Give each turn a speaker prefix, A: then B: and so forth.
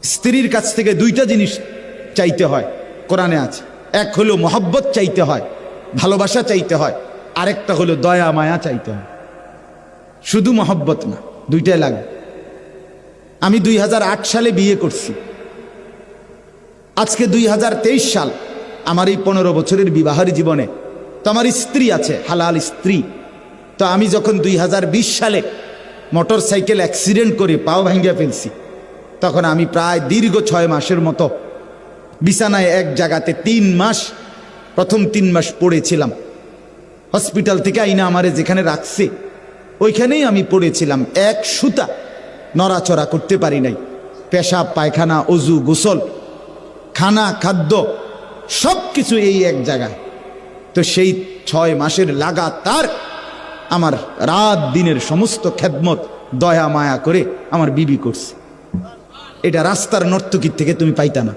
A: স্ত্রীর কাছ থেকে দুইটা জিনিস চাইতে হয়, কোরআনে আছে। এক হলো মহব্বত চাইতে হয়, ভালোবাসা চাইতে হয়, আরেকটা হলো দয়া মায়া চাইতে হয়। শুধু মহব্বত না, দুইটাই লাগে। আমি 2008 সালে বিয়ে করছি, আজকে 2023 সাল। আমার এই 15 বছরের বিবাহের জীবনে তো আমার স্ত্রী আছে, হালাল স্ত্রী। তো আমি যখন 2020 সালে মোটর সাইকেল অ্যাক্সিডেন্ট করে পাও ভাঙ্গিয়া ফেলছি, তখন আমি প্রায় দীর্ঘ 6 মাসের মতো বিছানায় এক জায়গাতে 3 মাস, প্রথম 3 মাস পড়েছিলাম। হসপিটাল থেকে আইনা আমারে যেখানে রাখছে ওইখানেই আমি পড়েছিলাম। এক সুতা নড়াচড়া করতে পারি নাই। পেশাব পায়খানা, অজু, গোসল, খানা, খাদ্য সব কিছু এই এক জায়গায়। তো সেই 6 মাসের লাগাতার আমার রাত দিনের সমস্ত খেদমত দয়া মায়া করে আমার বিবি করছে। এটা রাস্তার নর্তকীর থেকে তুমি পাইতা না।